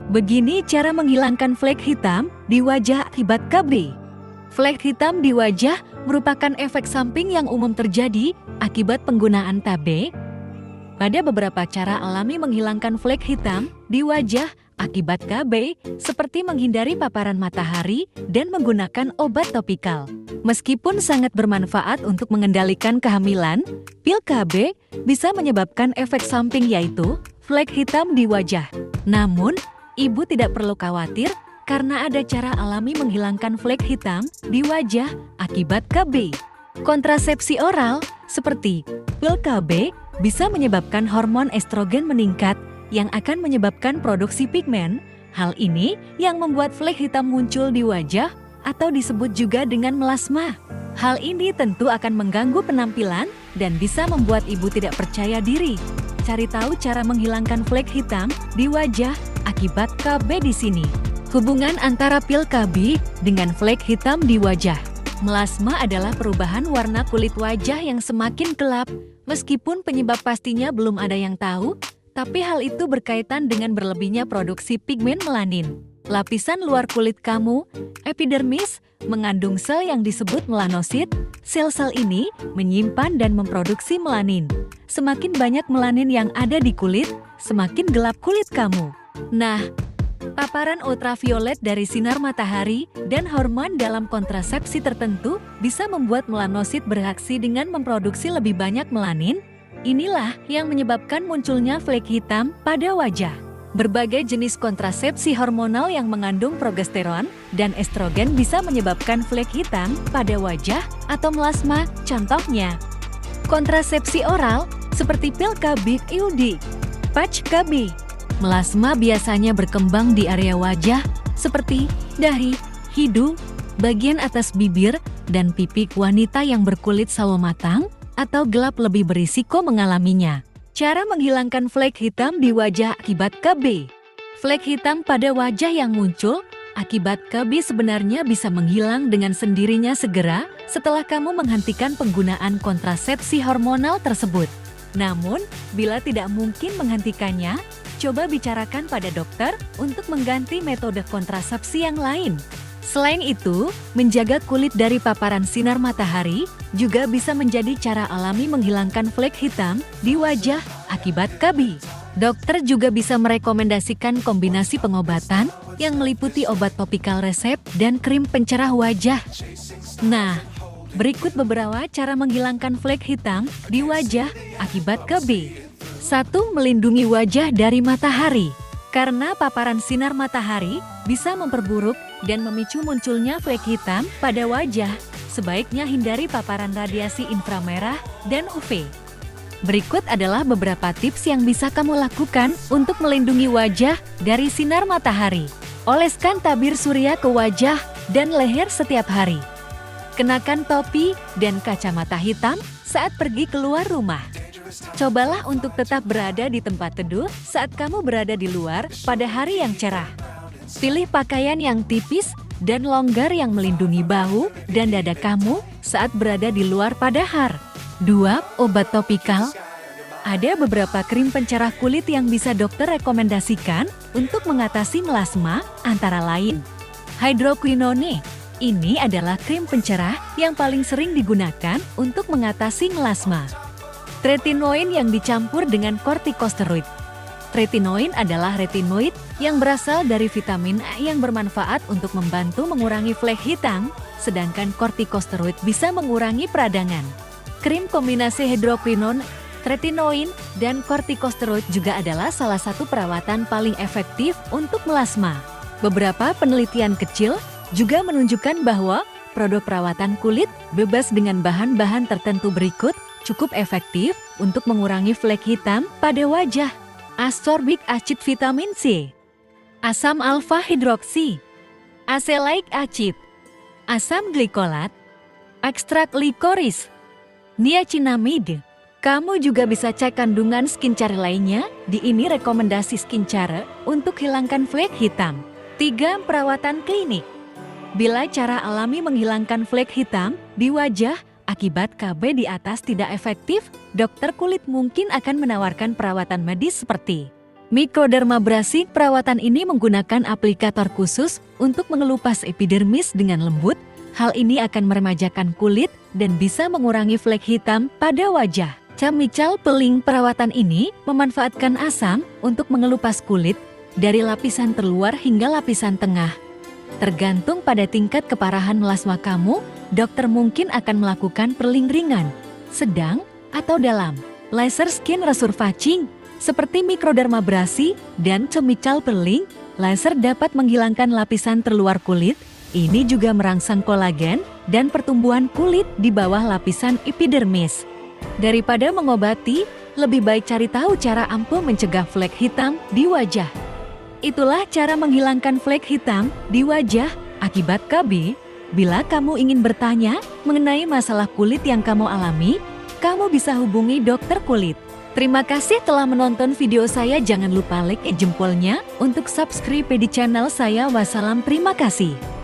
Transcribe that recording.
Begini cara menghilangkan flek hitam di wajah akibat KB. Flek hitam di wajah merupakan efek samping yang umum terjadi akibat penggunaan TAB. Pada beberapa cara alami menghilangkan flek hitam di wajah akibat KB, seperti menghindari paparan matahari dan menggunakan obat topikal. Meskipun sangat bermanfaat untuk mengendalikan kehamilan, pil KB bisa menyebabkan efek samping yaitu flek hitam di wajah. Namun, ibu tidak perlu khawatir karena ada cara alami menghilangkan flek hitam di wajah akibat KB. Kontrasepsi oral seperti pil KB bisa menyebabkan hormon estrogen meningkat yang akan menyebabkan produksi pigmen. Hal ini yang membuat flek hitam muncul di wajah atau disebut juga dengan melasma. Hal ini tentu akan mengganggu penampilan dan bisa membuat ibu tidak percaya diri. Cari tahu cara menghilangkan flek hitam di wajah akibat KB di sini. Hubungan antara pil KB dengan flek hitam di wajah. Melasma adalah perubahan warna kulit wajah yang semakin gelap. Meskipun penyebab pastinya belum ada yang tahu, tapi hal itu berkaitan dengan berlebihnya produksi pigmen melanin. Lapisan luar kulit kamu, epidermis, mengandung sel yang disebut melanosit. Sel-sel ini menyimpan dan memproduksi melanin. Semakin banyak melanin yang ada di kulit, semakin gelap kulit kamu. Nah, paparan ultraviolet dari sinar matahari dan hormon dalam kontrasepsi tertentu bisa membuat melanosit bereaksi dengan memproduksi lebih banyak melanin. Inilah yang menyebabkan munculnya flek hitam pada wajah. Berbagai jenis kontrasepsi hormonal yang mengandung progesteron dan estrogen bisa menyebabkan flek hitam pada wajah atau melasma. Contohnya, kontrasepsi oral seperti pil KB IUD, patch KB. Melasma biasanya berkembang di area wajah seperti dahi, hidung, bagian atas bibir, dan pipi. Wanita yang berkulit sawo matang atau gelap lebih berisiko mengalaminya. Cara menghilangkan flek hitam di wajah akibat KB. Flek hitam pada wajah yang muncul akibat KB sebenarnya bisa menghilang dengan sendirinya segera setelah kamu menghentikan penggunaan kontrasepsi hormonal tersebut. Namun, bila tidak mungkin menghentikannya, coba bicarakan pada dokter untuk mengganti metode kontrasepsi yang lain. Selain itu, menjaga kulit dari paparan sinar matahari juga bisa menjadi cara alami menghilangkan flek hitam di wajah akibat KB. Dokter juga bisa merekomendasikan kombinasi pengobatan yang meliputi obat topikal resep dan krim pencerah wajah. Nah, berikut beberapa cara menghilangkan flek hitam di wajah akibat KB. 1. Melindungi wajah dari matahari. Karena paparan sinar matahari bisa memperburuk dan memicu munculnya flek hitam pada wajah, sebaiknya hindari paparan radiasi inframerah dan UV. Berikut adalah beberapa tips yang bisa kamu lakukan untuk melindungi wajah dari sinar matahari. Oleskan tabir surya ke wajah dan leher setiap hari. Kenakan topi dan kacamata hitam saat pergi keluar rumah. Cobalah untuk tetap berada di tempat teduh saat kamu berada di luar pada hari yang cerah. Pilih pakaian yang tipis dan longgar yang melindungi bahu dan dada kamu saat berada di luar pada hari. 2. Obat topikal. Ada beberapa krim pencerah kulit yang bisa dokter rekomendasikan untuk mengatasi melasma, antara lain hydroquinone. Ini adalah krim pencerah yang paling sering digunakan untuk mengatasi melasma. Tretinoin yang dicampur dengan kortikosteroid. Tretinoin adalah retinoid yang berasal dari vitamin A yang bermanfaat untuk membantu mengurangi flek hitam, sedangkan kortikosteroid bisa mengurangi peradangan. Krim kombinasi hidroquinone, tretinoin, dan kortikosteroid juga adalah salah satu perawatan paling efektif untuk melasma. Beberapa penelitian kecil juga menunjukkan bahwa produk perawatan kulit bebas dengan bahan-bahan tertentu berikut cukup efektif untuk mengurangi flek hitam pada wajah. Ascorbic acid vitamin C, asam alfa hidroksi, azelaic acid, asam glikolat, ekstrak likoris, niacinamide. Kamu juga bisa cek kandungan skincare lainnya. Di ini rekomendasi skincare untuk hilangkan flek hitam. 3. Perawatan klinik. Bila cara alami menghilangkan flek hitam di wajah akibat KB di atas tidak efektif, dokter kulit mungkin akan menawarkan perawatan medis seperti Mikrodermabrasi perawatan ini menggunakan aplikator khusus untuk mengelupas epidermis dengan lembut. Hal ini akan meremajakan kulit dan bisa mengurangi flek hitam pada wajah. Chemical peeling perawatan ini memanfaatkan asam untuk mengelupas kulit dari lapisan terluar hingga lapisan tengah. Tergantung pada tingkat keparahan melasma kamu, dokter mungkin akan melakukan peeling ringan, sedang, atau dalam. Laser skin resurfacing seperti mikrodermabrasi dan chemical peeling, laser dapat menghilangkan lapisan terluar kulit. Ini juga merangsang kolagen dan pertumbuhan kulit di bawah lapisan epidermis. Daripada mengobati, lebih baik cari tahu cara ampuh mencegah flek hitam di wajah. Itulah cara menghilangkan flek hitam di wajah akibat KB. Bila kamu ingin bertanya mengenai masalah kulit yang kamu alami, kamu bisa hubungi dokter kulit. Terima kasih telah menonton video saya. Jangan lupa like jempolnya untuk subscribe di channel saya. Wassalam, terima kasih.